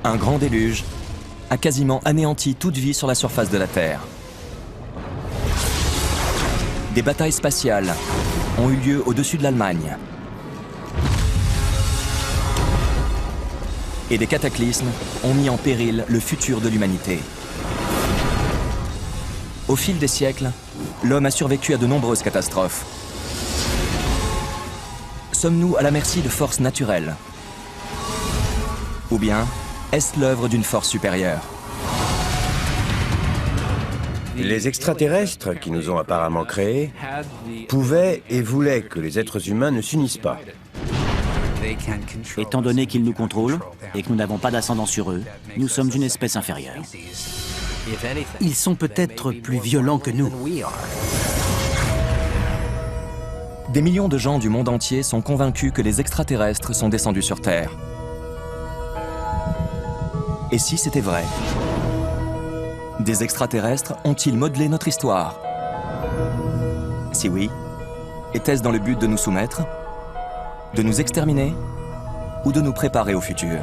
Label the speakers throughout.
Speaker 1: Un grand déluge a quasiment anéanti toute vie sur la surface de la Terre. Des batailles spatiales ont eu lieu au-dessus de l'Allemagne. Et des cataclysmes ont mis en péril le futur de l'humanité. Au fil des siècles, l'homme a survécu à de nombreuses catastrophes. Sommes-nous à la merci de forces naturelles? Ou bien, est-ce l'œuvre d'une force supérieure?
Speaker 2: Les extraterrestres, qui nous ont apparemment créés, pouvaient et voulaient que les êtres humains ne s'unissent pas.
Speaker 3: Étant donné qu'ils nous contrôlent et que nous n'avons pas d'ascendant sur eux, nous sommes une espèce inférieure. Ils sont peut-être plus violents que nous.
Speaker 1: Des millions de gens du monde entier sont convaincus que les extraterrestres sont descendus sur Terre. Et si c'était vrai? Des extraterrestres ont-ils modelé notre histoire? Si oui, était-ce dans le but de nous soumettre, de nous exterminer ou de nous préparer au futur?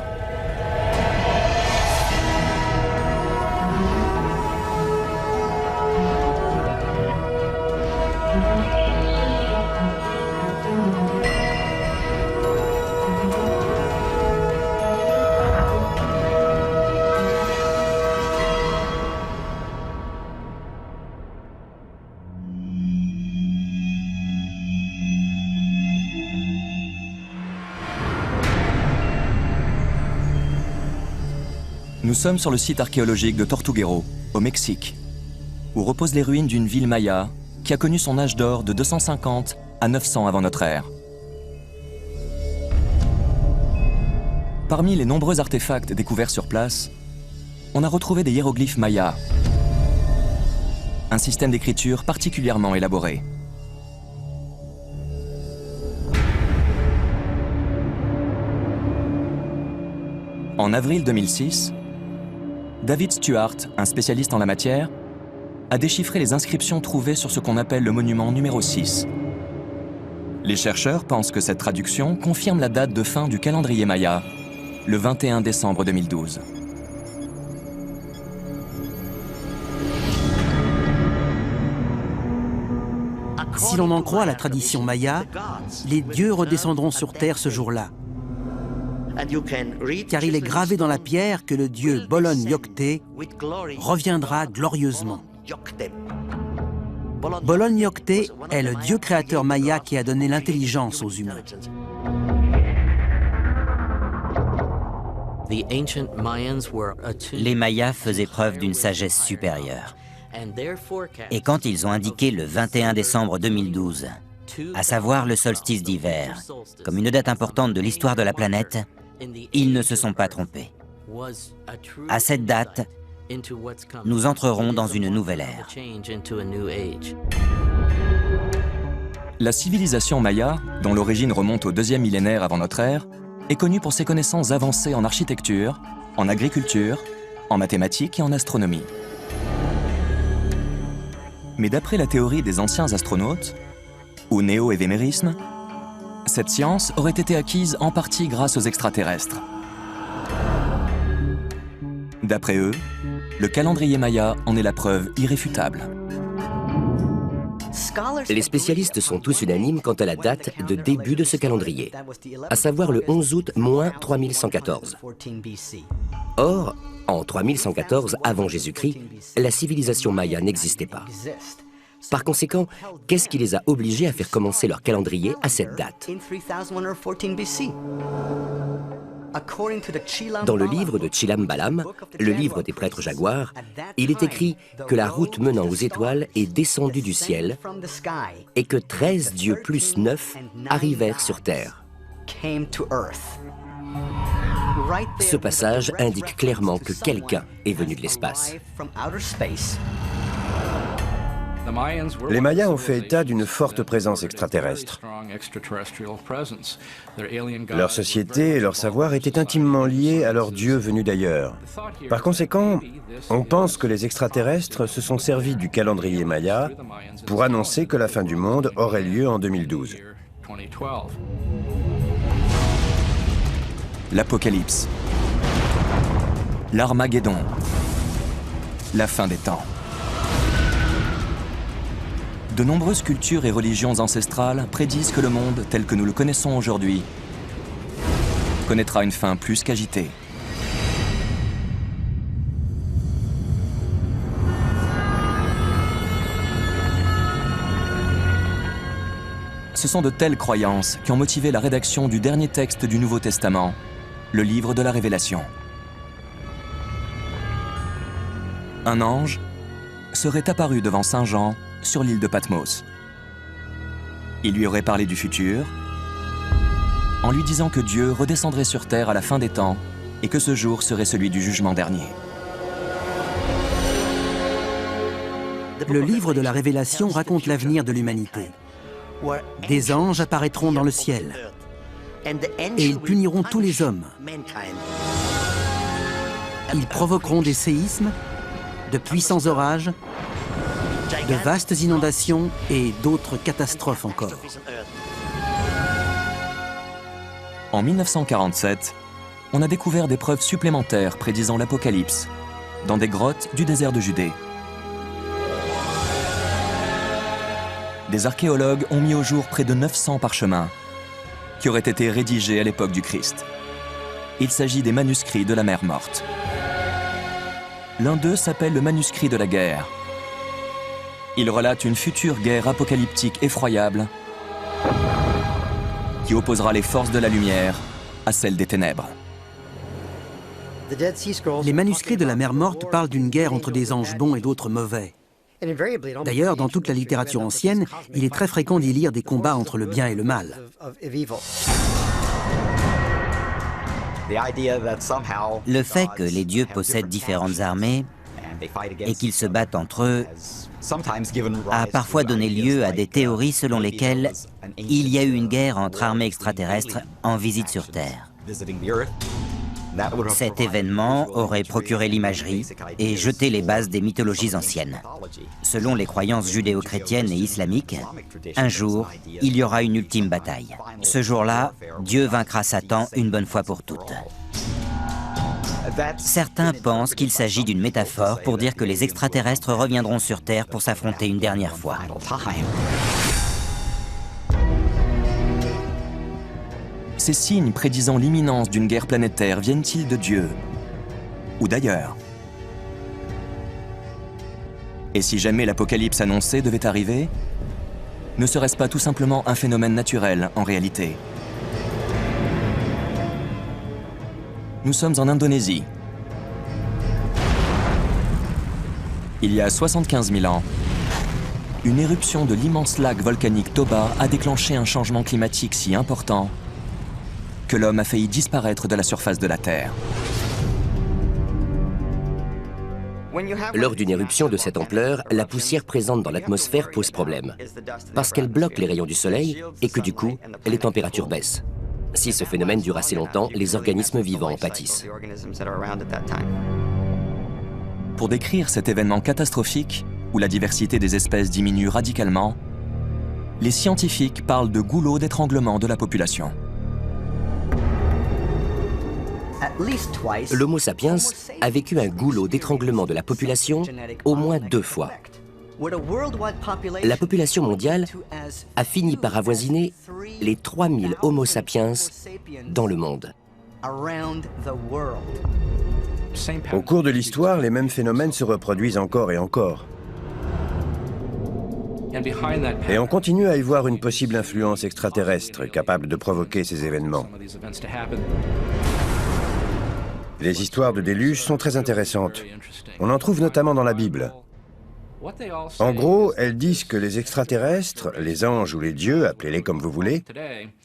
Speaker 1: Nous sommes sur le site archéologique de Tortuguero, au Mexique, où reposent les ruines d'une ville maya qui a connu son âge d'or de 250 à 900 avant notre ère. Parmi les nombreux artefacts découverts sur place, on a retrouvé des hiéroglyphes mayas, un système d'écriture particulièrement élaboré. En avril 2006, David Stuart, un spécialiste en la matière, a déchiffré les inscriptions trouvées sur ce qu'on appelle le monument numéro 6. Les chercheurs pensent que cette traduction confirme la date de fin du calendrier maya, le 21 décembre 2012.
Speaker 3: Si l'on en croit la tradition maya, les dieux redescendront sur Terre ce jour-là. Car il est gravé dans la pierre que le dieu Bolon Yokte reviendra glorieusement. Bolon Yokte est le dieu créateur maya qui a donné l'intelligence aux humains.
Speaker 4: Les Mayas faisaient preuve d'une sagesse supérieure. Et quand ils ont indiqué le 21 décembre 2012, à savoir le solstice d'hiver, comme une date importante de l'histoire de la planète, ils ne se sont pas trompés. À cette date, nous entrerons dans une nouvelle ère.
Speaker 1: La civilisation maya, dont l'origine remonte au 2e millénaire avant notre ère, est connue pour ses connaissances avancées en architecture, en agriculture, en mathématiques et en astronomie. Mais d'après la théorie des anciens astronautes, ou néo-évémérisme, cette science aurait été acquise en partie grâce aux extraterrestres. D'après eux, le calendrier maya en est la preuve irréfutable.
Speaker 5: Les spécialistes sont tous unanimes quant à la date de début de ce calendrier, à savoir le 11 août moins 3114. Or, en 3114 avant Jésus-Christ, la civilisation maya n'existait pas. Par conséquent, qu'est-ce qui les a obligés à faire commencer leur calendrier à cette date? Dans le livre de Chilam Balam, le livre des prêtres jaguars, il est écrit que la route menant aux étoiles est descendue du ciel et que 13 dieux plus 9 arrivèrent sur terre. Ce passage indique clairement que quelqu'un est venu de l'espace.
Speaker 2: Les Mayas ont fait état d'une forte présence extraterrestre. Leur société et leur savoir étaient intimement liés à leurs dieux venus d'ailleurs. Par conséquent, on pense que les extraterrestres se sont servis du calendrier maya pour annoncer que la fin du monde aurait lieu en 2012.
Speaker 1: L'Apocalypse. l'Armageddon, la fin des temps. De nombreuses cultures et religions ancestrales prédisent que le monde, tel que nous le connaissons aujourd'hui, connaîtra une fin plus qu'agitée. Ce sont de telles croyances qui ont motivé la rédaction du dernier texte du Nouveau Testament, le livre de la Révélation. Un ange serait apparu devant Saint Jean sur l'île de Patmos. Il lui aurait parlé du futur, en lui disant que Dieu redescendrait sur terre à la fin des temps et que ce jour serait celui du jugement dernier.
Speaker 3: Le livre de la Révélation raconte l'avenir de l'humanité. Des anges apparaîtront dans le ciel et ils puniront tous les hommes. Ils provoqueront des séismes, de puissants orages, de vastes inondations et d'autres catastrophes encore.
Speaker 1: En 1947, on a découvert des preuves supplémentaires prédisant l'Apocalypse dans des grottes du désert de Judée. Des archéologues ont mis au jour près de 900 parchemins qui auraient été rédigés à l'époque du Christ. Il s'agit des manuscrits de la mer Morte. L'un d'eux s'appelle le manuscrit de la guerre. Il relate une future guerre apocalyptique effroyable qui opposera les forces de la lumière à celles des ténèbres.
Speaker 3: Les manuscrits de la mer Morte parlent d'une guerre entre des anges bons et d'autres mauvais. D'ailleurs, dans toute la littérature ancienne, il est très fréquent d'y lire des combats entre le bien et le mal.
Speaker 4: Le fait que les dieux possèdent différentes armées et qu'ils se battent entre eux a parfois donné lieu à des théories selon lesquelles il y a eu une guerre entre armées extraterrestres en visite sur Terre. Cet événement aurait procuré l'imagerie et jeté les bases des mythologies anciennes. Selon les croyances judéo-chrétiennes et islamiques, un jour, il y aura une ultime bataille. Ce jour-là, Dieu vaincra Satan une bonne fois pour toutes. Certains pensent qu'il s'agit d'une métaphore pour dire que les extraterrestres reviendront sur Terre pour s'affronter une dernière fois.
Speaker 1: Ces signes prédisant l'imminence d'une guerre planétaire viennent-ils de Dieu ou d'ailleurs? Et si jamais l'apocalypse annoncé devait arriver, ne serait-ce pas tout simplement un phénomène naturel en réalité? Nous sommes en Indonésie. Il y a 75 000 ans, une éruption de l'immense lac volcanique Toba a déclenché un changement climatique si important que l'homme a failli disparaître de la surface de la Terre.
Speaker 5: Lors d'une éruption de cette ampleur, la poussière présente dans l'atmosphère pose problème, parce qu'elle bloque les rayons du soleil et que du coup, les températures baissent. Si ce phénomène dure assez longtemps, les organismes vivants en pâtissent.
Speaker 1: Pour décrire cet événement catastrophique, où la diversité des espèces diminue radicalement, les scientifiques parlent de goulot d'étranglement de la population.
Speaker 5: L'Homo sapiens a vécu un goulot d'étranglement de la population au moins 2 fois. La population mondiale a fini par avoisiner les 3000 Homo sapiens dans le monde.
Speaker 2: Au cours de l'histoire, les mêmes phénomènes se reproduisent encore et encore. Et on continue à y voir une possible influence extraterrestre capable de provoquer ces événements. Les histoires de déluge sont très intéressantes. On en trouve notamment dans la Bible. En gros, elles disent que les extraterrestres, les anges ou les dieux, appelez-les comme vous voulez,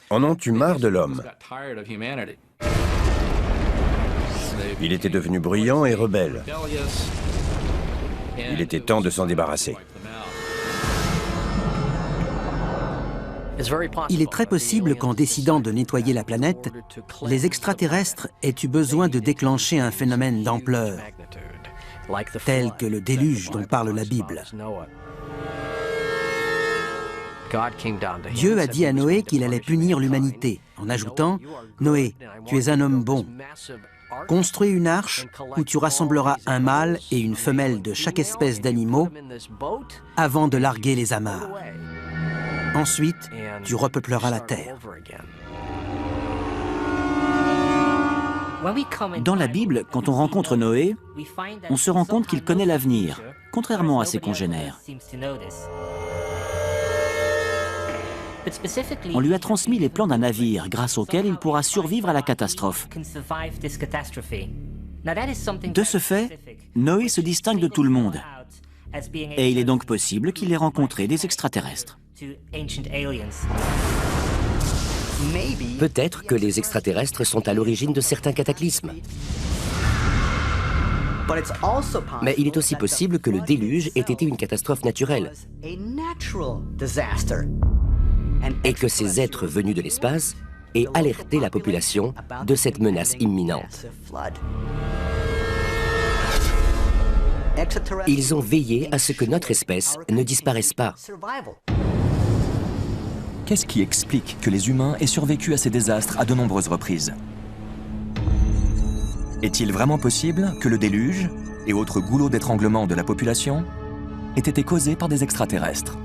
Speaker 2: en ont eu marre de l'homme. Il était devenu bruyant et rebelle. Il était temps de s'en débarrasser.
Speaker 3: Il est très possible qu'en décidant de nettoyer la planète, les extraterrestres aient eu besoin de déclencher un phénomène d'ampleur, tel que le déluge dont parle la Bible. Dieu a dit à Noé qu'il allait punir l'humanité en ajoutant « Noé, tu es un homme bon. Construis une arche où tu rassembleras un mâle et une femelle de chaque espèce d'animaux avant de larguer les amarres. Ensuite, tu repeupleras la terre. »
Speaker 6: Dans la Bible, quand on rencontre Noé, on se rend compte qu'il connaît l'avenir, contrairement à ses congénères. On lui a transmis les plans d'un navire grâce auquel il pourra survivre à la catastrophe. De ce fait, Noé se distingue de tout le monde. Et il est donc possible qu'il ait rencontré des extraterrestres.
Speaker 5: Peut-être que les extraterrestres sont à l'origine de certains cataclysmes. Mais il est aussi possible que le déluge ait été une catastrophe naturelle et que ces êtres venus de l'espace aient alerté la population de cette menace imminente. Ils ont veillé à ce que notre espèce ne disparaisse pas.
Speaker 1: Qu'est-ce qui explique que les humains aient survécu à ces désastres à de nombreuses reprises? Est-il vraiment possible que le déluge et autres goulots d'étranglement de la population aient été causés par des extraterrestres?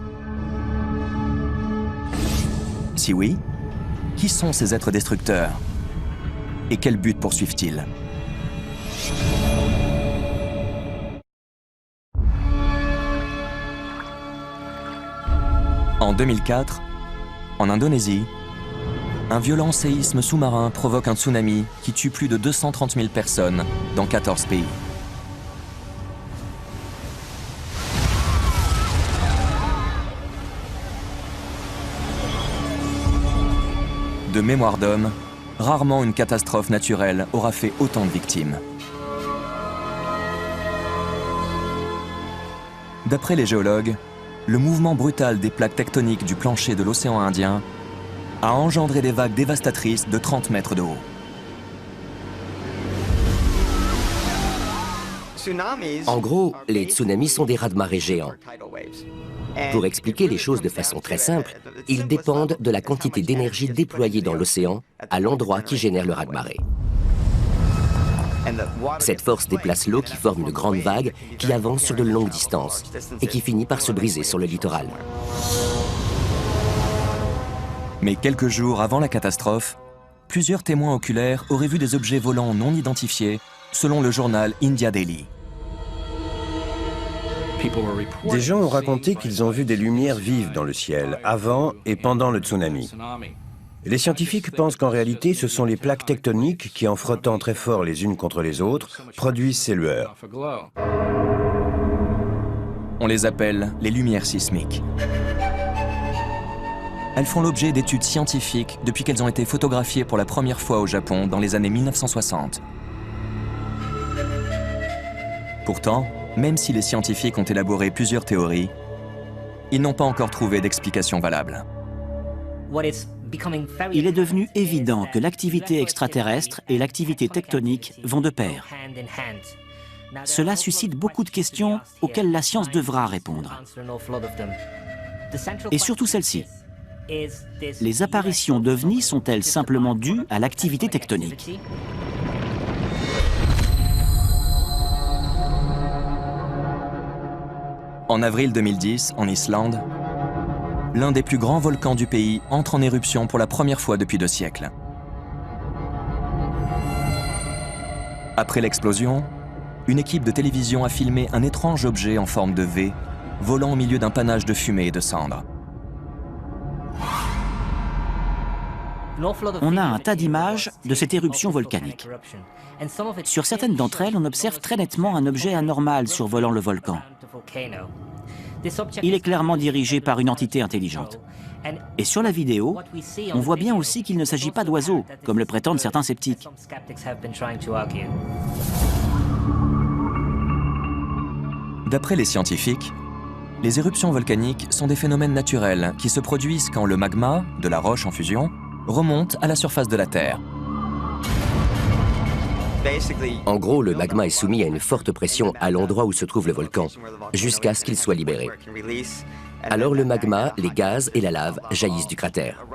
Speaker 1: Si oui, qui sont ces êtres destructeurs? Et quel but poursuivent-ils? En 2004, en Indonésie, un violent séisme sous-marin provoque un tsunami qui tue plus de 230 000 personnes dans 14 pays. De mémoire d'homme, rarement une catastrophe naturelle aura fait autant de victimes. D'après les géologues, le mouvement brutal des plaques tectoniques du plancher de l'océan Indien a engendré des vagues dévastatrices de 30 mètres de haut.
Speaker 5: En gros, les tsunamis sont des raz-de-marée géants. Pour expliquer les choses de façon très simple, ils dépendent de la quantité d'énergie déployée dans l'océan à l'endroit qui génère le raz-de-marée. Cette force déplace l'eau qui forme une grande vague qui avance sur de longues distances et qui finit par se briser sur le littoral.
Speaker 1: Mais quelques jours avant la catastrophe, plusieurs témoins oculaires auraient vu des objets volants non identifiés, selon le journal India Daily.
Speaker 2: Des gens ont raconté qu'ils ont vu des lumières vives dans le ciel, avant et pendant le tsunami. Les scientifiques pensent qu'en réalité, ce sont les plaques tectoniques qui, en frottant très fort les unes contre les autres, produisent ces lueurs.
Speaker 1: On les appelle les lumières sismiques. Elles font l'objet d'études scientifiques depuis qu'elles ont été photographiées pour la première fois au Japon dans les années 1960. Pourtant, même si les scientifiques ont élaboré plusieurs théories, ils n'ont pas encore trouvé d'explication valable.
Speaker 6: Il est devenu évident que l'activité extraterrestre et l'activité tectonique vont de pair. Cela suscite beaucoup de questions auxquelles la science devra répondre. Et surtout celle-ci. Les apparitions d'OVNI sont-elles simplement dues à l'activité tectonique?
Speaker 1: En avril 2010, en Islande, l'un des plus grands volcans du pays entre en éruption pour la première fois depuis 2 siècles. Après l'explosion, une équipe de télévision a filmé un étrange objet en forme de V, volant au milieu d'un panache de fumée et de cendres.
Speaker 6: On a un tas d'images de cette éruption volcanique. Sur certaines d'entre elles, on observe très nettement un objet anormal survolant le volcan. Il est clairement dirigé par une entité intelligente. Et sur la vidéo, on voit bien aussi qu'il ne s'agit pas d'oiseaux, comme le prétendent certains sceptiques.
Speaker 1: D'après les scientifiques, les éruptions volcaniques sont des phénomènes naturels qui se produisent quand le magma, de la roche en fusion, remonte à la surface de la Terre.
Speaker 5: En gros, le magma est soumis à une forte pression à l'endroit où se trouve le volcan, jusqu'à ce qu'il soit libéré. Alors le magma, les gaz et la lave jaillissent du cratère.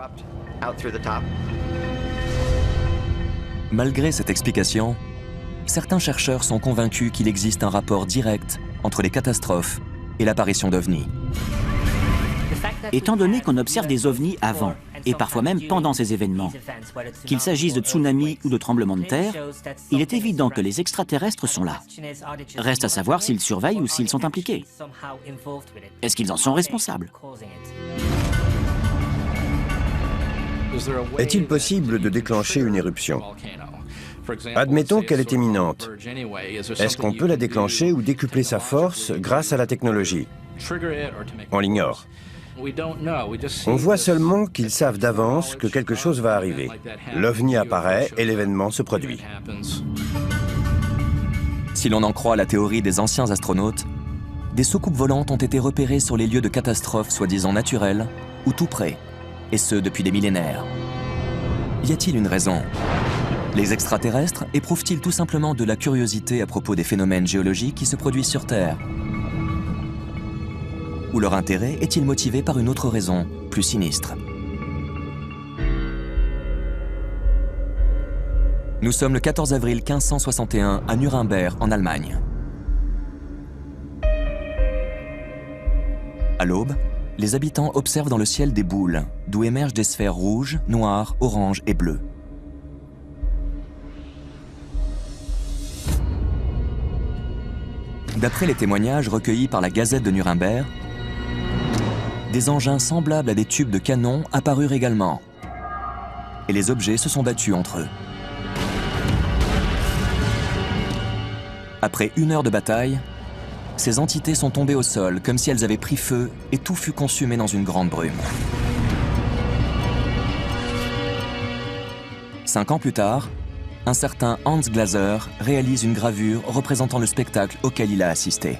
Speaker 1: Malgré cette explication, certains chercheurs sont convaincus qu'il existe un rapport direct entre les catastrophes et l'apparition d'ovnis.
Speaker 6: Étant donné qu'on observe des ovnis avant, et parfois même pendant ces événements, qu'il s'agisse de tsunamis ou de tremblements de terre, il est évident que les extraterrestres sont là. Reste à savoir s'ils surveillent ou s'ils sont impliqués. Est-ce qu'ils en sont responsables?
Speaker 2: Est-il possible de déclencher une éruption? Admettons qu'elle est imminente. Est-ce qu'on peut la déclencher ou décupler sa force grâce à la technologie? On l'ignore. On voit seulement qu'ils savent d'avance que quelque chose va arriver. L'OVNI apparaît et l'événement se produit.
Speaker 1: Si l'on en croit la théorie des anciens astronautes, des soucoupes volantes ont été repérées sur les lieux de catastrophes soi-disant naturelles ou tout près, et ce depuis des millénaires. Y a-t-il une raison? Les extraterrestres éprouvent-ils tout simplement de la curiosité à propos des phénomènes géologiques qui se produisent sur Terre? Ou leur intérêt est-il motivé par une autre raison, plus sinistre? Nous sommes le 14 avril 1561 à Nuremberg, en Allemagne. À l'aube, les habitants observent dans le ciel des boules, d'où émergent des sphères rouges, noires, oranges et bleues. D'après les témoignages recueillis par la Gazette de Nuremberg, des engins semblables à des tubes de canon apparurent également, et les objets se sont battus entre eux. Après 1 heure de bataille, ces entités sont tombées au sol comme si elles avaient pris feu et tout fut consumé dans une grande brume. 5 ans plus tard, un certain Hans Glaser réalise une gravure représentant le spectacle auquel il a assisté.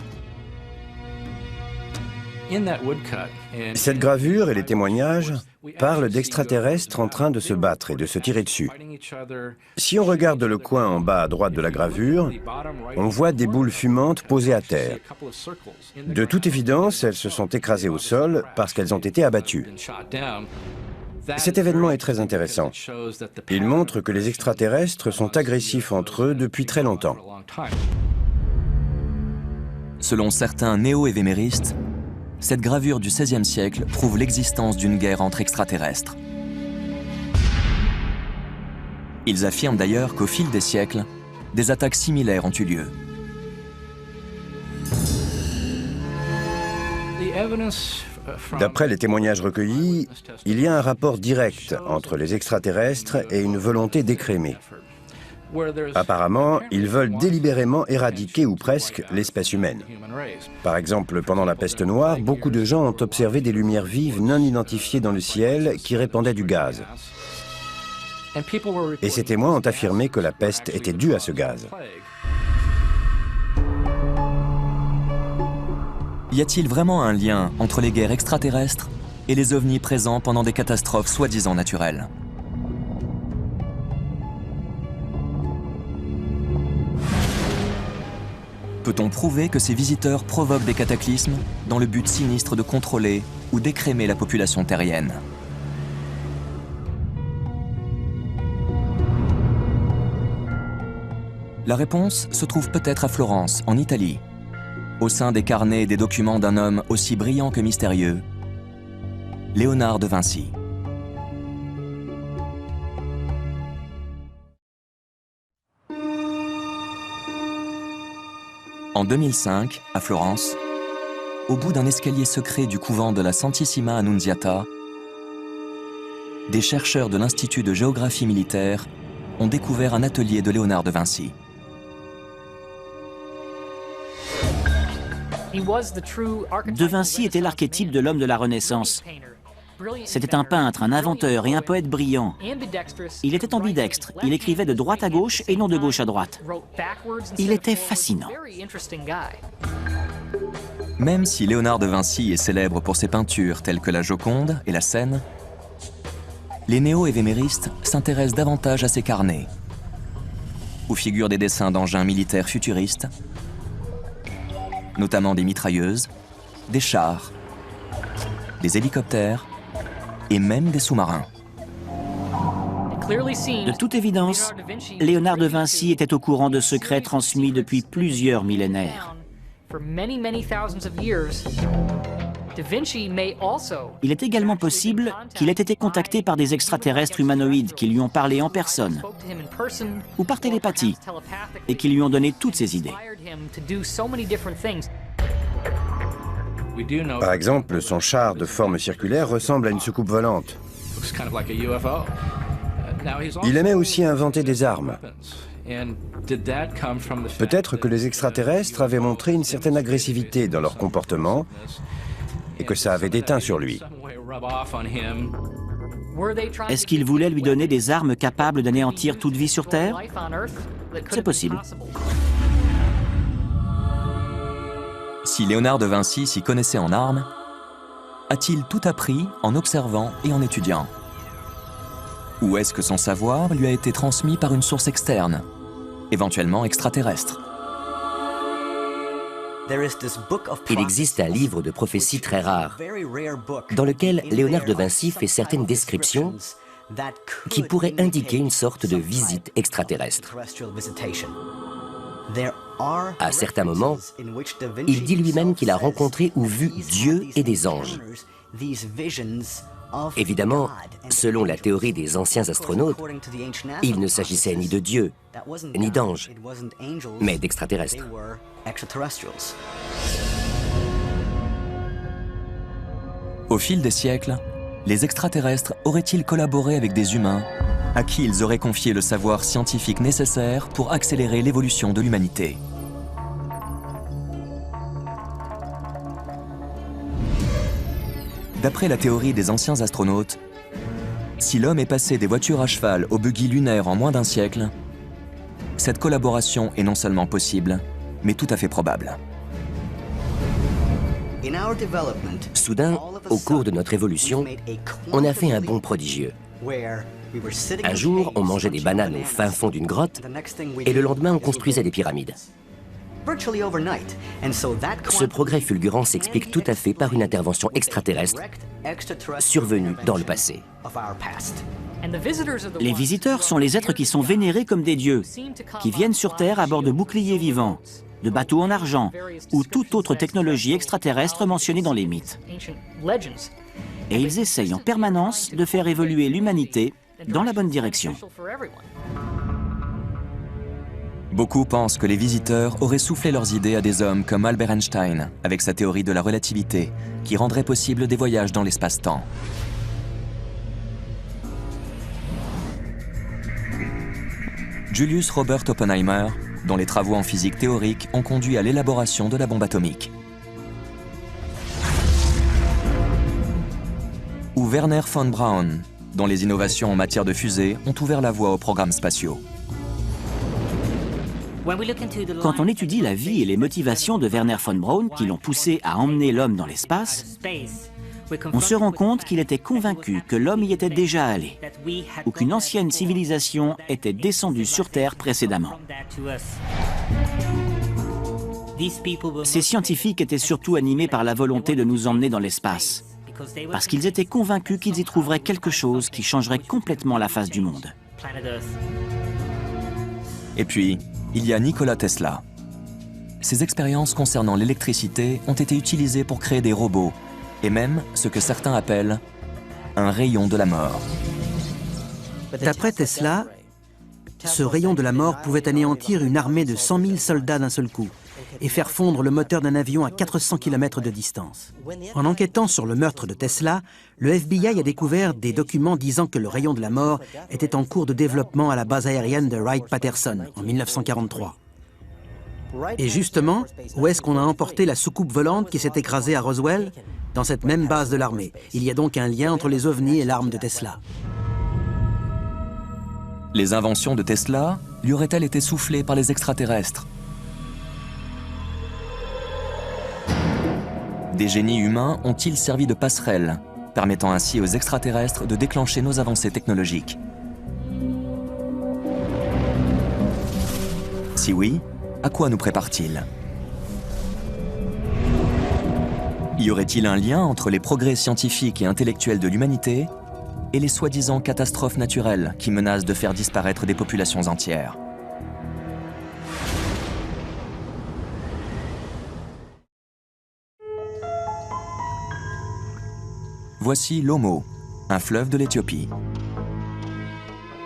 Speaker 2: Cette gravure et les témoignages parlent d'extraterrestres en train de se battre et de se tirer dessus. Si on regarde le coin en bas à droite de la gravure, on voit des boules fumantes posées à terre. De toute évidence, elles se sont écrasées au sol parce qu'elles ont été abattues. Cet événement est très intéressant. Il montre que les extraterrestres sont agressifs entre eux depuis très longtemps.
Speaker 1: Selon certains néo-évéméristes, cette gravure du XVIe siècle prouve l'existence d'une guerre entre extraterrestres. Ils affirment d'ailleurs qu'au fil des siècles, des attaques similaires ont eu lieu.
Speaker 2: D'après les témoignages recueillis, il y a un rapport direct entre les extraterrestres et une volonté d'écrémer. Apparemment, ils veulent délibérément éradiquer ou presque l'espèce humaine. Par exemple, pendant la peste noire, beaucoup de gens ont observé des lumières vives non identifiées dans le ciel qui répandaient du gaz. Et ces témoins ont affirmé que la peste était due à ce gaz.
Speaker 1: Y a-t-il vraiment un lien entre les guerres extraterrestres et les ovnis présents pendant des catastrophes soi-disant naturelles? Peut-on prouver que ces visiteurs provoquent des cataclysmes dans le but sinistre de contrôler ou d'écrémer la population terrienne? La réponse se trouve peut-être à Florence, en Italie, au sein des carnets et des documents d'un homme aussi brillant que mystérieux, Léonard de Vinci. En 2005, à Florence, au bout d'un escalier secret du couvent de la Santissima Annunziata, des chercheurs de l'Institut de géographie militaire ont découvert un atelier de Léonard de Vinci.
Speaker 6: De Vinci était l'archétype de l'homme de la Renaissance. C'était un peintre, un inventeur et un poète brillant. Il était ambidextre, il écrivait de droite à gauche et non de gauche à droite. Il était fascinant.
Speaker 1: Même si Léonard de Vinci est célèbre pour ses peintures telles que la Joconde et la Seine, les néo-évéméristes s'intéressent davantage à ses carnets, où figurent des dessins d'engins militaires futuristes, notamment des mitrailleuses, des chars, des hélicoptères et même des sous-marins.
Speaker 6: De toute évidence, Léonard de Vinci était au courant de secrets transmis depuis plusieurs millénaires. Il est également possible qu'il ait été contacté par des extraterrestres humanoïdes qui lui ont parlé en personne ou par télépathie et qui lui ont donné toutes ses idées.
Speaker 2: Par exemple, son char de forme circulaire ressemble à une soucoupe volante. Il aimait aussi inventer des armes. Peut-être que les extraterrestres avaient montré une certaine agressivité dans leur comportement et que ça avait déteint sur lui.
Speaker 6: Est-ce qu'ils voulaient lui donner des armes capables d'anéantir toute vie sur Terre? C'est possible.
Speaker 1: Si Léonard de Vinci s'y connaissait en armes, a-t-il tout appris en observant et en étudiant? Ou est-ce que son savoir lui a été transmis par une source externe, éventuellement extraterrestre?
Speaker 5: Il existe un livre de prophéties très rare, dans lequel Léonard de Vinci fait certaines descriptions qui pourraient indiquer une sorte de visite extraterrestre. À certains moments, il dit lui-même qu'il a rencontré ou vu Dieu et des anges. Évidemment, selon la théorie des anciens astronautes, il ne s'agissait ni de Dieu, ni d'anges, mais d'extraterrestres.
Speaker 1: Au fil des siècles, les extraterrestres auraient-ils collaboré avec des humains à qui ils auraient confié le savoir scientifique nécessaire pour accélérer l'évolution de l'humanité? D'après la théorie des anciens astronautes, si l'homme est passé des voitures à cheval aux buggy lunaires en moins d'un siècle, cette collaboration est non seulement possible, mais tout à fait probable.
Speaker 5: Soudain, au cours de notre évolution, on a fait un bond prodigieux. Un jour, on mangeait des bananes au fin fond d'une grotte, et le lendemain, on construisait des pyramides. Ce progrès fulgurant s'explique tout à fait par une intervention extraterrestre survenue dans le passé.
Speaker 6: Les visiteurs sont les êtres qui sont vénérés comme des dieux, qui viennent sur Terre à bord de boucliers vivants, de bateaux en argent ou toute autre technologie extraterrestre mentionnée dans les mythes. Et ils essayent en permanence de faire évoluer l'humanité dans la bonne direction.
Speaker 1: Beaucoup pensent que les visiteurs auraient soufflé leurs idées à des hommes comme Albert Einstein, avec sa théorie de la relativité, qui rendrait possible des voyages dans l'espace-temps. Julius Robert Oppenheimer, dont les travaux en physique théorique ont conduit à l'élaboration de la bombe atomique. Ou Werner von Braun, dont les innovations en matière de fusées ont ouvert la voie aux programmes spatiaux.
Speaker 6: Quand on étudie la vie et les motivations de Werner von Braun qui l'ont poussé à emmener l'homme dans l'espace, on se rend compte qu'il était convaincu que l'homme y était déjà allé, ou qu'une ancienne civilisation était descendue sur Terre précédemment. Ces scientifiques étaient surtout animés par la volonté de nous emmener dans l'espace, parce qu'ils étaient convaincus qu'ils y trouveraient quelque chose qui changerait complètement la face du monde.
Speaker 1: Et puis, il y a Nikola Tesla. Ses expériences concernant l'électricité ont été utilisées pour créer des robots, et même ce que certains appellent un rayon de la mort.
Speaker 3: D'après Tesla, ce rayon de la mort pouvait anéantir une armée de 100 000 soldats d'un seul coup et faire fondre le moteur d'un avion à 400 km de distance. En enquêtant sur le meurtre de Tesla, le FBI a découvert des documents disant que le rayon de la mort était en cours de développement à la base aérienne de Wright-Patterson en 1943. Et justement, où est-ce qu'on a emporté la soucoupe volante qui s'est écrasée à Roswell? Dans cette même base de l'armée. Il y a donc un lien entre les ovnis et l'arme de Tesla.
Speaker 1: Les inventions de Tesla lui auraient-elles été soufflées par les extraterrestres? Des génies humains ont-ils servi de passerelle, permettant ainsi aux extraterrestres de déclencher nos avancées technologiques? Si oui, à quoi nous prépare-t-il? Y aurait-il un lien entre les progrès scientifiques et intellectuels de l'humanité et les soi-disant catastrophes naturelles qui menacent de faire disparaître des populations entières. Voici l'Omo, un fleuve de l'Éthiopie.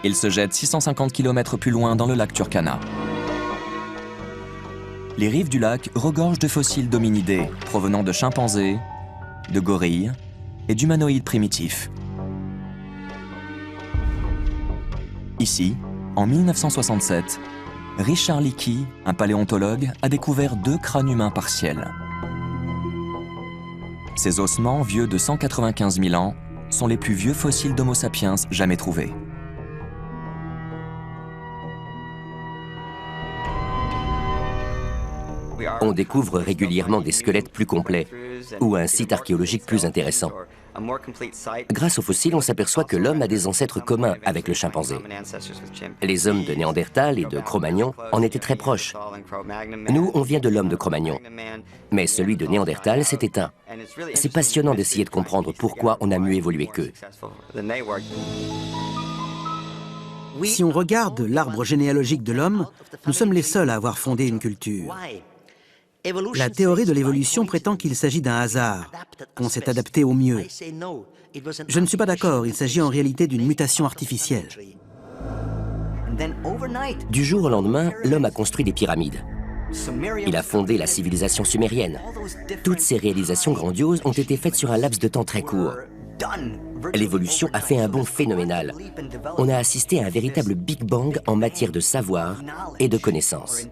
Speaker 1: Il se jette 650 km plus loin dans le lac Turkana. Les rives du lac regorgent de fossiles d'hominidés provenant de chimpanzés, de gorilles et d'humanoïdes primitifs. Ici, en 1967, Richard Leakey, un paléontologue, a découvert 2 crânes humains partiels. Ces ossements, vieux de 195 000 ans, sont les plus vieux fossiles d'Homo sapiens jamais trouvés.
Speaker 5: On découvre régulièrement des squelettes plus complets ou un site archéologique plus intéressant. Grâce aux fossiles, on s'aperçoit que l'homme a des ancêtres communs avec le chimpanzé. Les hommes de Néandertal et de Cro-Magnon en étaient très proches. Nous, on vient de l'homme de Cro-Magnon. Mais celui de Néandertal s'est éteint. C'est passionnant d'essayer de comprendre pourquoi on a mieux évolué qu'eux.
Speaker 3: Si on regarde l'arbre généalogique de l'homme, nous sommes les seuls à avoir fondé une culture. La théorie de l'évolution prétend qu'il s'agit d'un hasard, qu'on s'est adapté au mieux. Je ne suis pas d'accord, il s'agit en réalité d'une mutation artificielle.
Speaker 5: Du jour au lendemain, l'homme a construit des pyramides. Il a fondé la civilisation sumérienne. Toutes ces réalisations grandioses ont été faites sur un laps de temps très court. L'évolution a fait un bond phénoménal. On a assisté à un véritable Big Bang en matière de savoir et de connaissances.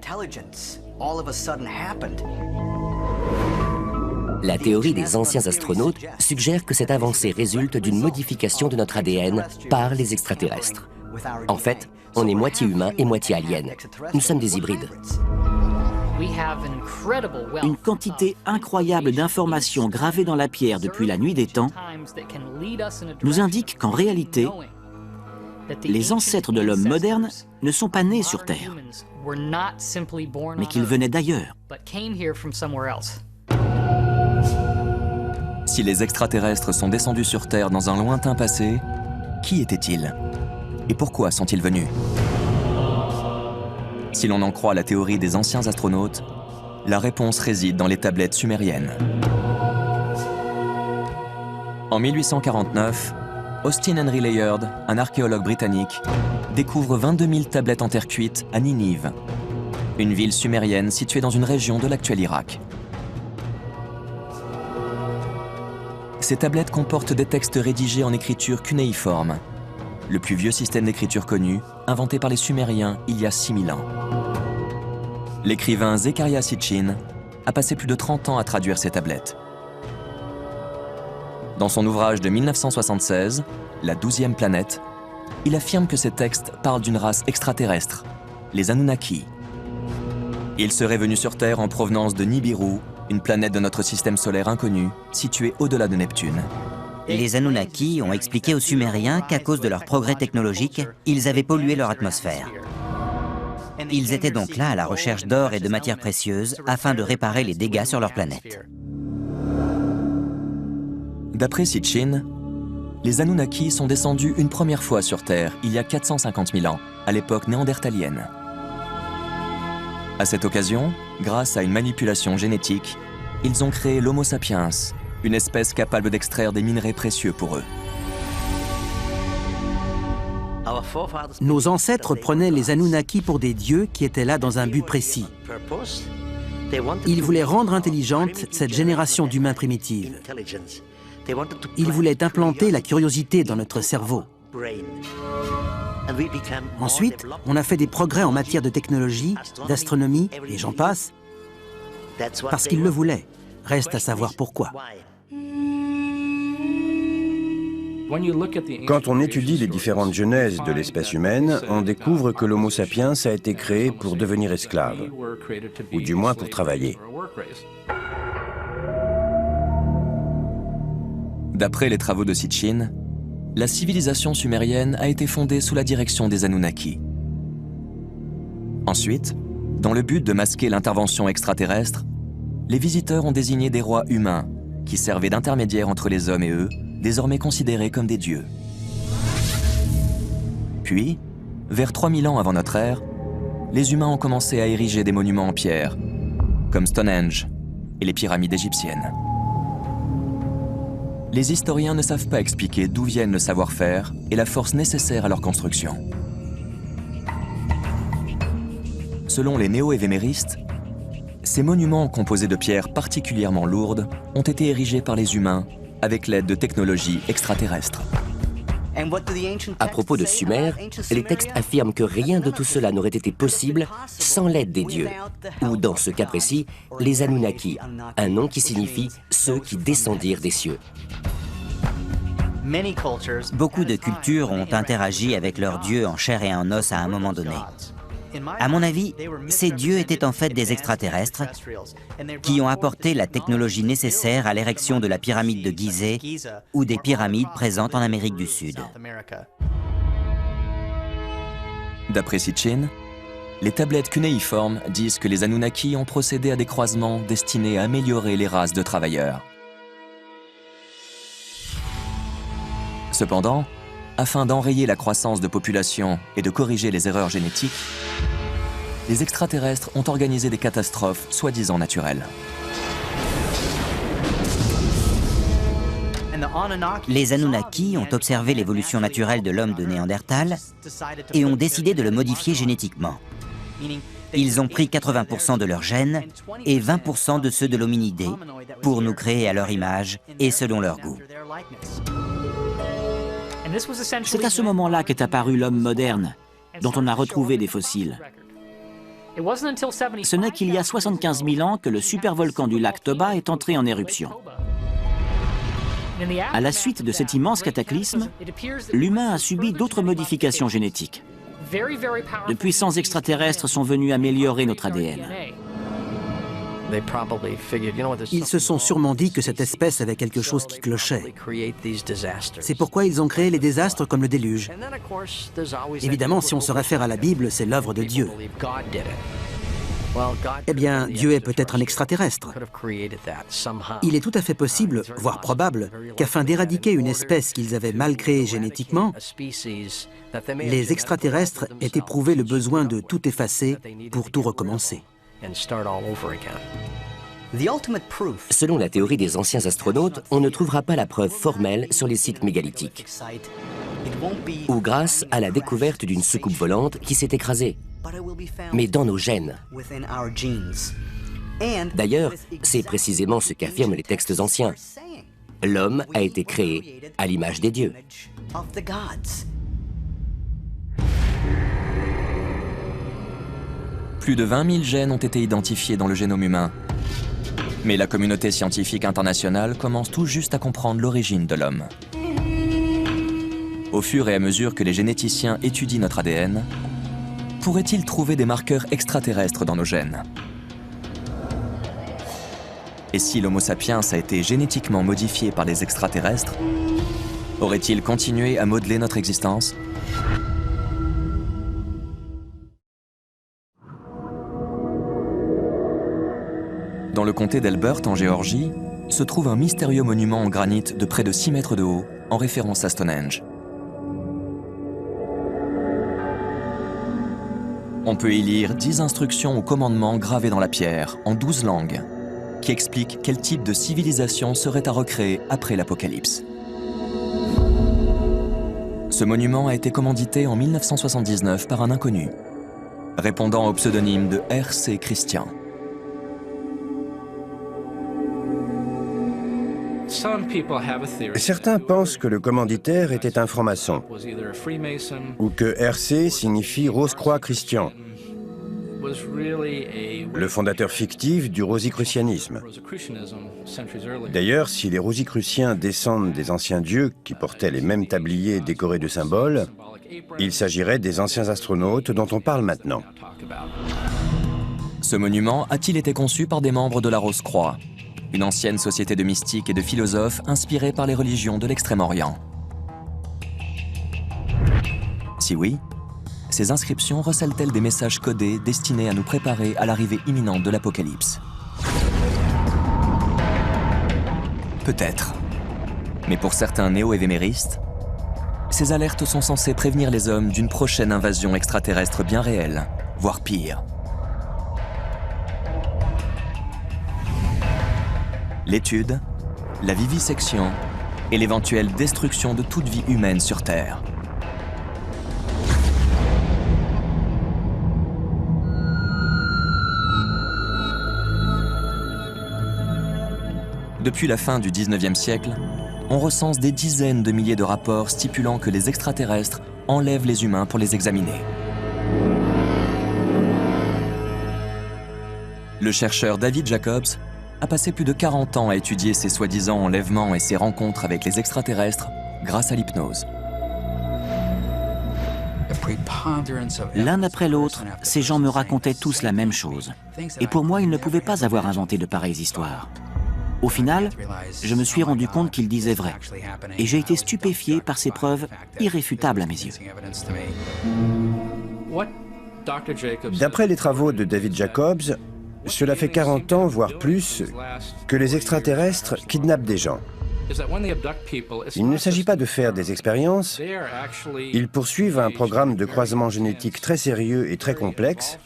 Speaker 5: La théorie des anciens astronautes suggère que cette avancée résulte d'une modification de notre ADN par les extraterrestres. En fait, on est moitié humain et moitié alien. Nous sommes des hybrides.
Speaker 6: Une quantité incroyable d'informations gravées dans la pierre depuis la nuit des temps nous indique qu'en réalité, les ancêtres de l'homme moderne ne sont pas nés sur Terre, mais qu'ils venaient d'ailleurs.
Speaker 1: Si les extraterrestres sont descendus sur Terre dans un lointain passé, qui étaient-ils? Et pourquoi sont-ils venus? Si l'on en croit la théorie des anciens astronautes, la réponse réside dans les tablettes sumériennes. En 1849, Austin Henry Layard, un archéologue britannique, découvre 22 000 tablettes en terre cuite à Ninive, une ville sumérienne située dans une région de l'actuel Irak. Ces tablettes comportent des textes rédigés en écriture cunéiforme, le plus vieux système d'écriture connu, inventé par les Sumériens il y a 6000 ans. L'écrivain Zecharia Sitchin a passé plus de 30 ans à traduire ces tablettes. Dans son ouvrage de 1976, La 12e planète, il affirme que ces textes parlent d'une race extraterrestre, les Anunnaki. Ils seraient venus sur Terre en provenance de Nibiru, une planète de notre système solaire inconnu, située au-delà de Neptune.
Speaker 4: Les Anunnaki ont expliqué aux Sumériens qu'à cause de leur progrès technologique, ils avaient pollué leur atmosphère. Ils étaient donc là à la recherche d'or et de matières précieuses afin de réparer les dégâts sur leur planète.
Speaker 1: D'après Sitchin, les Anunnaki sont descendus une première fois sur Terre il y a 450 000 ans, à l'époque néandertalienne. À cette occasion, grâce à une manipulation génétique, ils ont créé l'Homo sapiens, une espèce capable d'extraire des minerais précieux pour eux.
Speaker 3: Nos ancêtres prenaient les Anunnaki pour des dieux qui étaient là dans un but précis. Ils voulaient rendre intelligente cette génération d'humains primitifs. Ils voulaient implanter la curiosité dans notre cerveau. Ensuite, on a fait des progrès en matière de technologie, d'astronomie, et j'en passe, parce qu'ils le voulaient. Reste à savoir pourquoi.
Speaker 2: Quand on étudie les différentes genèses de l'espèce humaine, on découvre que l'Homo sapiens a été créé pour devenir esclave, ou du moins pour travailler.
Speaker 1: D'après les travaux de Sitchin, la civilisation sumérienne a été fondée sous la direction des Anunnaki. Ensuite, dans le but de masquer l'intervention extraterrestre, les visiteurs ont désigné des rois humains qui servaient d'intermédiaires entre les hommes et eux, désormais considérés comme des dieux. Puis, vers 3000 ans avant notre ère, les humains ont commencé à ériger des monuments en pierre, comme Stonehenge et les pyramides égyptiennes. Les historiens ne savent pas expliquer d'où viennent le savoir-faire et la force nécessaire à leur construction. Selon les néo-évéméristes, ces monuments composés de pierres particulièrement lourdes ont été érigés par les humains avec l'aide de technologies extraterrestres.
Speaker 5: À propos de Sumer, les textes affirment que rien de tout cela n'aurait été possible sans l'aide des dieux, ou dans ce cas précis, les Anunnaki, un nom qui signifie « ceux qui descendirent des cieux ».
Speaker 4: Beaucoup de cultures ont interagi avec leurs dieux en chair et en os à un moment donné. À mon avis, ces dieux étaient en fait des extraterrestres qui ont apporté la technologie nécessaire à l'érection de la pyramide de Gizeh ou des pyramides présentes en Amérique du Sud.
Speaker 1: D'après Sitchin, les tablettes cunéiformes disent que les Anunnaki ont procédé à des croisements destinés à améliorer les races de travailleurs. Cependant, afin d'enrayer la croissance de population et de corriger les erreurs génétiques, les extraterrestres ont organisé des catastrophes soi-disant naturelles.
Speaker 4: Les Anunnaki ont observé l'évolution naturelle de l'homme de Néandertal et ont décidé de le modifier génétiquement. Ils ont pris 80% de leurs gènes et 20% de ceux de l'hominidé pour nous créer à leur image et selon leur goût.
Speaker 6: C'est à ce moment-là qu'est apparu l'homme moderne, dont on a retrouvé des fossiles. Ce n'est qu'il y a 75 000 ans que le supervolcan du lac Toba est entré en éruption. À la suite de cet immense cataclysme, l'humain a subi d'autres modifications génétiques. De puissants extraterrestres sont venus améliorer notre ADN.
Speaker 3: Ils se sont sûrement dit que cette espèce avait quelque chose qui clochait. C'est pourquoi ils ont créé les désastres comme le déluge. Évidemment, si on se réfère à la Bible, c'est l'œuvre de Dieu. Eh bien, Dieu est peut-être un extraterrestre. Il est tout à fait possible, voire probable, qu'afin d'éradiquer une espèce qu'ils avaient mal créée génétiquement, les extraterrestres aient éprouvé le besoin de tout effacer pour tout recommencer.
Speaker 5: Selon la théorie des anciens astronautes, on ne trouvera pas la preuve formelle sur les sites mégalithiques, ou grâce à la découverte d'une soucoupe volante qui s'est écrasée, mais dans nos gènes. D'ailleurs, c'est précisément ce qu'affirment les textes anciens. L'homme a été créé à l'image des dieux.
Speaker 1: Plus de 20 000 gènes ont été identifiés dans le génome humain. Mais la communauté scientifique internationale commence tout juste à comprendre l'origine de l'homme. Au fur et à mesure que les généticiens étudient notre ADN, pourraient-ils trouver des marqueurs extraterrestres dans nos gènes? Et si l'Homo sapiens a été génétiquement modifié par les extraterrestres, aurait-il continué à modeler notre existence? Dans le comté d'Elbert, en Géorgie, se trouve un mystérieux monument en granit de près de 6 mètres de haut, en référence à Stonehenge. On peut y lire 10 instructions ou commandements gravés dans la pierre, en 12 langues, qui expliquent quel type de civilisation serait à recréer après l'Apocalypse. Ce monument a été commandité en 1979 par un inconnu, répondant au pseudonyme de R.C. Christian.
Speaker 2: Certains pensent que le commanditaire était un franc-maçon, ou que RC signifie Rose-Croix Christian, le fondateur fictif du rosicrucianisme. D'ailleurs, si les rosicruciens descendent des anciens dieux qui portaient les mêmes tabliers décorés de symboles, il s'agirait des anciens astronautes dont on parle maintenant.
Speaker 1: Ce monument a-t-il été conçu par des membres de la Rose-Croix, une ancienne société de mystiques et de philosophes inspirée par les religions de l'Extrême-Orient? Si oui, ces inscriptions recèlent-elles des messages codés destinés à nous préparer à l'arrivée imminente de l'Apocalypse? Peut-être. Mais pour certains néo-évéméristes, Ces alertes sont censées prévenir les hommes d'une prochaine invasion extraterrestre bien réelle, voire pire. L'étude, la vivisection et l'éventuelle destruction de toute vie humaine sur Terre. Depuis la fin du 19e siècle, on recense des dizaines de milliers de rapports stipulant que les extraterrestres enlèvent les humains pour les examiner. Le chercheur David Jacobs a passé plus de 40 ans à étudier ces soi-disant enlèvements et ses rencontres avec les extraterrestres grâce à l'hypnose.
Speaker 6: L'un après l'autre, ces gens me racontaient tous la même chose. Et pour moi, ils ne pouvaient pas avoir inventé de pareilles histoires. Au final, je me suis rendu compte qu'ils disaient vrai. Et j'ai été stupéfié par ces preuves irréfutables à mes yeux.
Speaker 2: D'après les travaux de David Jacobs, cela fait 40 ans, voire plus, que les extraterrestres kidnappent des gens. Il ne s'agit pas de faire des expériences, ils poursuivent un programme de croisement génétique très sérieux et très complexe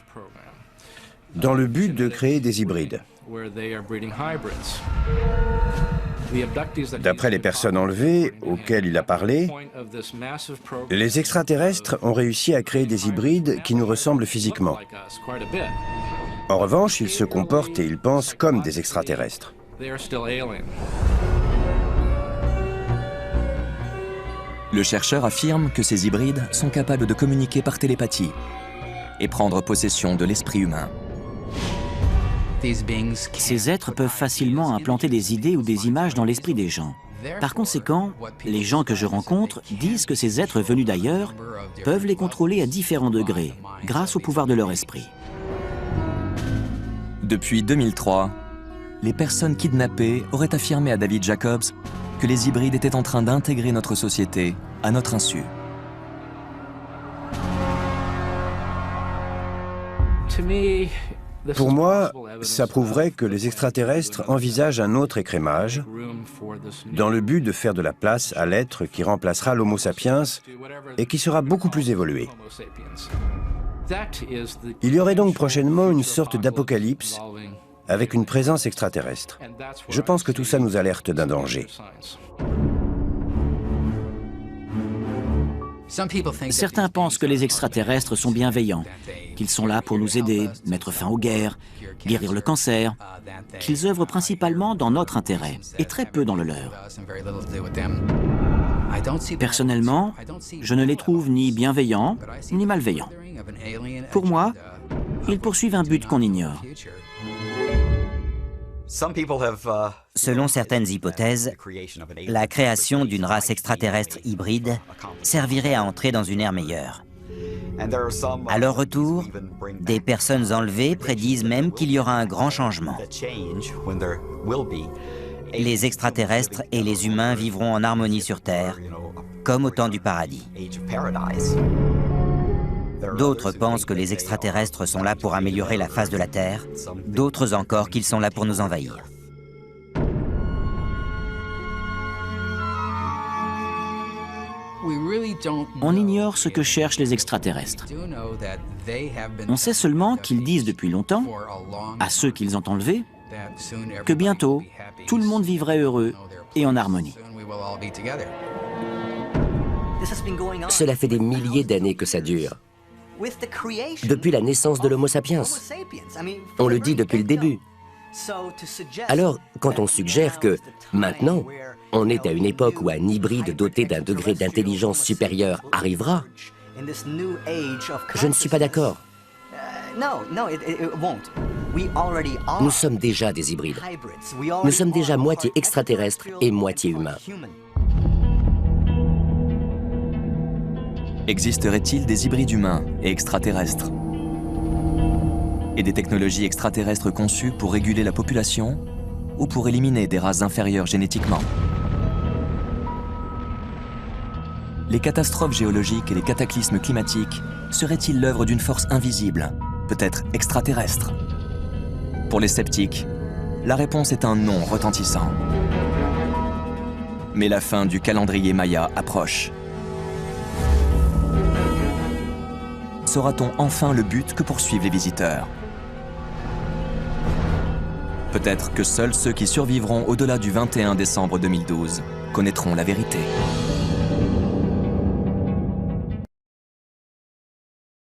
Speaker 2: dans le but de créer des hybrides. D'après les personnes enlevées auxquelles il a parlé, les extraterrestres ont réussi à créer des hybrides qui nous ressemblent physiquement. En revanche, ils se comportent et ils pensent comme des extraterrestres.
Speaker 1: Le chercheur affirme que ces hybrides sont capables de communiquer par télépathie et prendre possession de l'esprit humain.
Speaker 6: Ces êtres peuvent facilement implanter des idées ou des images dans l'esprit des gens. Par conséquent, les gens que je rencontre disent que ces êtres venus d'ailleurs peuvent les contrôler à différents degrés, grâce au pouvoir de leur esprit.
Speaker 1: Depuis 2003, les personnes kidnappées auraient affirmé à David Jacobs que les hybrides étaient en train d'intégrer notre société à notre insu.
Speaker 2: Pour moi, ça prouverait que les extraterrestres envisagent un autre écrémage dans le but de faire de la place à l'être qui remplacera l'Homo sapiens et qui sera beaucoup plus évolué. Il y aurait donc prochainement une sorte d'apocalypse avec une présence extraterrestre. Je pense que tout ça nous alerte d'un danger.
Speaker 6: Certains pensent que les extraterrestres sont bienveillants, qu'ils sont là pour nous aider, mettre fin aux guerres, guérir le cancer, qu'ils œuvrent principalement dans notre intérêt et très peu dans le leur. Personnellement, je ne les trouve ni bienveillants ni malveillants. Pour moi, ils poursuivent un but qu'on ignore.
Speaker 4: Selon certaines hypothèses, la création d'une race extraterrestre hybride servirait à entrer dans une ère meilleure. À leur retour, des personnes enlevées prédisent même qu'il y aura un grand changement. Les extraterrestres et les humains vivront en harmonie sur Terre, comme au temps du paradis. D'autres pensent que les extraterrestres sont là pour améliorer la face de la Terre, d'autres encore qu'ils sont là pour nous envahir.
Speaker 6: On ignore ce que cherchent les extraterrestres. On sait seulement qu'ils disent depuis longtemps, à ceux qu'ils ont enlevés, que bientôt, tout le monde vivrait heureux et en harmonie.
Speaker 5: Cela fait des milliers d'années que ça dure. Depuis la naissance de l'Homo sapiens. On le dit depuis le début. Alors, quand on suggère que, maintenant, on est à une époque où un hybride doté d'un degré d'intelligence supérieur arrivera, je ne suis pas d'accord. Nous sommes déjà des hybrides. Nous sommes déjà moitié extraterrestres et moitié humains.
Speaker 1: Existerait-il des hybrides humains et extraterrestres? Et des technologies extraterrestres conçues pour réguler la population ou pour éliminer des races inférieures génétiquement? Les catastrophes géologiques et les cataclysmes climatiques seraient-ils l'œuvre d'une force invisible, peut-être extraterrestre? Pour les sceptiques, la réponse est un non retentissant. Mais la fin du calendrier Maya approche. saura-t-on enfin le but que poursuivent les visiteurs? Peut-être que seuls ceux qui survivront au-delà du 21 décembre 2012 connaîtront la vérité.